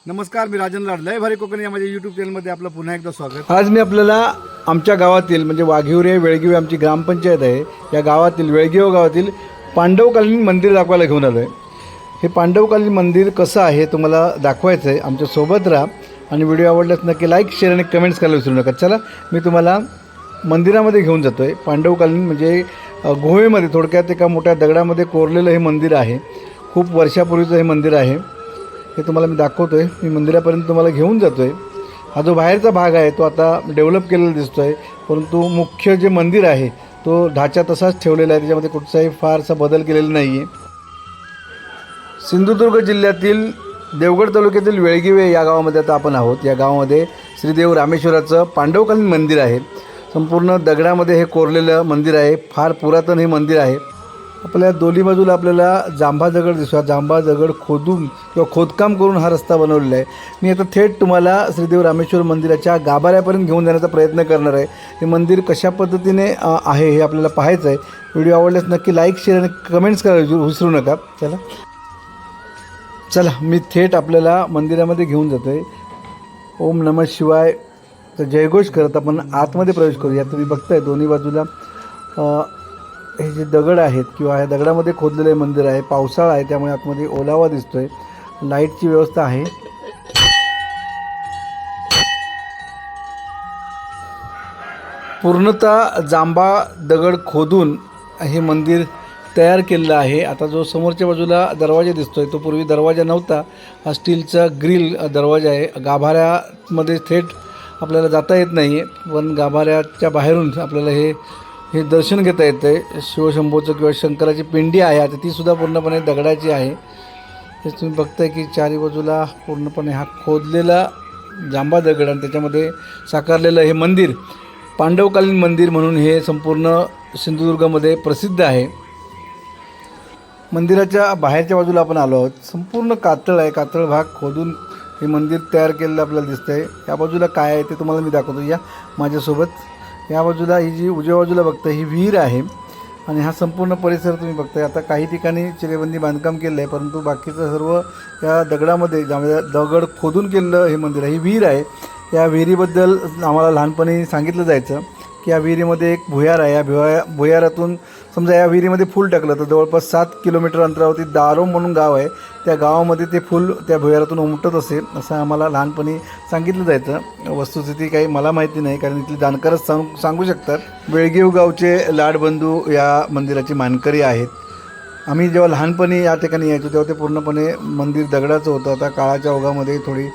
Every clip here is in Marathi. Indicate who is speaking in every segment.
Speaker 1: नमस्कार, मी राजन लाड, लय भारी कोकण या माझ्या यूट्यूब चॅनलमध्ये आपलं पुन्हा एकदा स्वागत। आज मी आपल्याला आमच्या गावातील म्हणजे वाघिवरे वेळगिवे आमची ग्रामपंचायत आहे, या गावातील वेळगिव गावातील पांडवकालीन मंदिर दाखवायला घेऊन आलो आहे। हे पांडवकालीन मंदिर कसं आहे तुम्हाला दाखवायचं आहे, आमच्या सोबत राहा आणि व्हिडिओ आवडल्यास नक्की लाईक शेअर आणि कमेंट्स करायला विसरू नका। चला मी तुम्हाला मंदिरामध्ये घेऊन जातो आहे। पांडवकालीन म्हणजे गोव्यामध्ये थोडक्यात एका मोठ्या दगडामध्ये कोरलेलं हे मंदिर आहे। खूप वर्षापूर्वीचं हे मंदिर आहे, हे तुम्हाला मी दाखवतो आहे। मी मंदिरापर्यंत तुम्हाला घेऊन जातो आहे। हा जो बाहेरचा भाग आहे तो आता डेव्हलप केलेला दिसतो आहे, परंतु मुख्य जे मंदिर आहे तो ढाचा तसाच ठेवलेला आहे, त्याच्यामध्ये कुठचाही फारसा बदल केलेला नाही आहे। सिंधुदुर्ग जिल्ह्यातील देवगड तालुक्यातील वेळगिवे या गावामध्ये आता आपण आहोत। या गावामध्ये श्रीदेव रामेश्वराचं पांडवकालीन मंदिर आहे। संपूर्ण दगडामध्ये हे कोरलेलं मंदिर आहे, फार पुरातन हे मंदिर आहे। आपल्या दोन्ही बाजूला आपल्याला जांभा दगड दिसतो, जांभा दगड खोदून किंवा खोदकाम करून हा रस्ता बनवलेला आहे। मी आता थेट तुम्हाला श्रीदेव रामेश्वर मंदिराच्या गाभाऱ्यापर्यंत घेऊन जाण्याचा प्रयत्न करणार आहे। हे मंदिर कशा पद्धतीने आहे हे आपल्याला पाहायचं आहे। व्हिडिओ आवडल्यास नक्की लाईक शेअर आणि कमेंट्स करायला विसरू नका। चला मी थेट आपल्याला मंदिरामध्ये घेऊन जातो आहे। ओम नमः शिवाय तर जयघोष करत आपण आतमध्ये प्रवेश करूया। तुम्ही बघताय दोन्ही बाजूला हे जे दगड आहेत किंवा ह्या दगडामध्ये खोदलेले मंदिर आहे। पावसाळा आहे त्यामुळे आतमध्ये ओलावा दिसतोय, लाईटची व्यवस्था आहे। पूर्णतः जांभा दगड खोदून हे मंदिर तयार केलेलं आहे। आता जो समोरच्या बाजूला दरवाजा दिसतोय तो पूर्वी दरवाजा नव्हता, हा स्टीलचा ग्रिल दरवाजा आहे। गाभाऱ्यामध्ये थेट आपल्याला जाता येत नाही आहे, पण गाभाऱ्याच्या बाहेरून आपल्याला हे दर्शन घेता येतं आहे। शिवशंभूचं किंवा शंकराची पिंडी आहे, आता तीसुद्धा पूर्णपणे दगडाची आहे। हे तुम्ही बघताय की चारी बाजूला पूर्णपणे हा खोदलेला जांभा दगड आणि त्याच्यामध्ये साकारलेलं हे मंदिर पांडवकालीन मंदिर म्हणून हे संपूर्ण सिंधुदुर्गामध्ये प्रसिद्ध आहे। मंदिराच्या बाहेरच्या बाजूला आपण आलो आहोत। संपूर्ण कातळ आहे, कातळ भाग खोदून हे मंदिर तयार केलेलं आपल्याला दिसतं आहे। या बाजूला काय आहे ते तुम्हाला मी दाखवतो, या माझ्यासोबत। या बाजूला ही जी उजव्या बाजूला बघताय ही विहीर आहे आणि हा संपूर्ण परिसर तुम्ही बघताय। आता काही ठिकाणी चिरेबंदी बांधकाम केलं आहे, परंतु बाकीचं सर्व या दगडामध्ये ज्यामध्ये दगड खोदून केलेलं हे मंदिर आहे। ही विहीर आहे, या विहिरीबद्दल आम्हाला लहानपणी सांगितलं जायचं की या विहिरीमध्ये एक भुयार आहे। या भुयारातून समजा या विहिरीमध्ये फूल टाकलं तर जवळपास 7 किलोमीटर अंतरावरती दारोम म्हणून गाव आहे, त्या गावामध्ये ते फूल त्या भुयारातून उमटत असे असं आम्हाला लहानपणी सांगितलं जायचं। वस्तुस्थिती काही मला माहिती नाही, कारण इथले जाणकारच सांगू शकतात। वेळगिव गावचे लाडबंधू या मंदिराची मानकरी आहेत। आम्ही जेव्हा लहानपणी या ठिकाणी यायचो तेव्हा ते पूर्णपणे मंदिर दगडाचं होतं। आता काळाच्या ओघामध्ये थोडी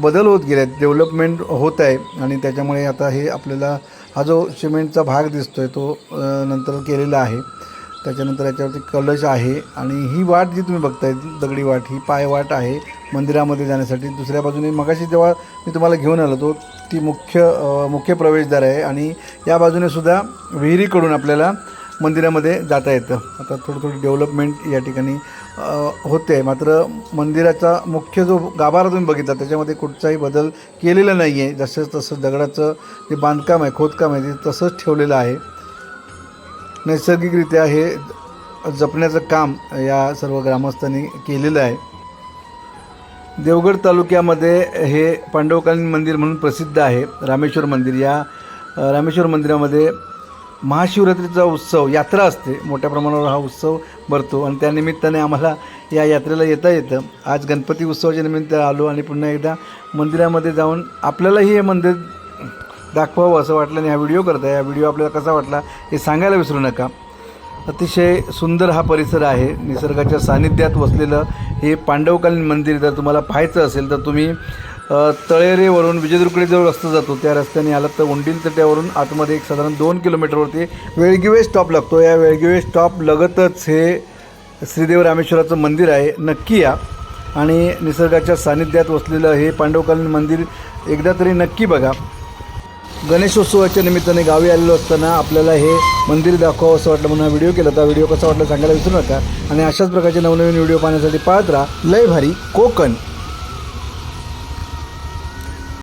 Speaker 1: बदल होत गेले आहेत, डेव्हलपमेंट होत आहे आणि त्याच्यामुळे आता हे आपल्याला हा जो सिमेंटचा भाग दिसतो आहे तो नंतर केलेला आहे। त्याच्यानंतर याच्यावरती कलश आहे आणि ही वाट जी तुम्ही बघताय दगडी वाट, ही पायवाट आहे मंदिरामध्ये जाण्यासाठी। दुसऱ्या बाजूने मगाशी जेव्हा मी तुम्हाला घेऊन आलो तो ती मुख्य प्रवेशद्वार आहे आणि या बाजूने सुद्धा विहिरीकडून आपल्याला मंदिरामध्ये जाता येतं। आता थोडी डेव्हलपमेंट या ठिकाणी होते आहे, मात्र मंदिराचा मुख्य जो गाभारा तुम्ही बघितला त्याच्यामध्ये कुठचाही बदल केलेला नाही आहे। तसं दगडाचं जे बांधकाम आहे, खोदकाम आहे, ते तसंच ठेवलेलं आहे। नैसर्गिकरित्या हे जपण्याचं काम या सर्व ग्रामस्थांनी केलेलं आहे। देवगड तालुक्यामध्ये हे पांडवकालीन मंदिर म्हणून प्रसिद्ध आहे रामेश्वर मंदिर। या रामेश्वर मंदिरामध्ये महाशिवरात्रीचा उत्सव यात्रा असते, मोठ्या प्रमाणावर हा उत्सव भरतो आणि त्यानिमित्ताने आम्हाला या यात्रेला येता येतं। आज गणपती उत्सवाच्या निमित्त आलो आणि पुन्हा एकदा मंदिरामध्ये जाऊन आपल्यालाही हे मंदिर दाखवावं असं वाटलं आणि हा व्हिडिओ करता। या व्हिडिओ आपल्याला कसा वाटला हे सांगायला विसरू नका। अतिशय सुंदर हा परिसर आहे, निसर्गाच्या सानिध्यात वसलेलं हे पांडवकालीन मंदिर जर तुम्हाला पाहायचं असेल तर तुम्ही तळेरेवरून विजयदुर्गकडे जो रस्ता जातो त्या रस्त्याने आलात तर उंडील तट्यावरून आतमध्ये एक साधारण 2 किलोमीटरवरती वेळगिवे स्टॉप लागतो। या वेळगिवे स्टॉप लगतच हे श्रीदेव रामेश्वराचं मंदिर आहे, नक्की या आणि निसर्गाच्या सानिध्यात वसलेलं हे पांडवकालीन मंदिर एकदा तरी नक्की बघा। गणेशोत्सवाच्या निमित्ताने गावी आलेलो असताना आपल्याला हे मंदिर दाखवावं असं वाटलं म्हणून हा व्हिडिओ केला। तर व्हिडिओ कसा वाटला सांगायला विसरू नका आणि अशाच प्रकारचे नवनवीन व्हिडिओ पाहण्यासाठी पाहत राहा लय भारी कोकण।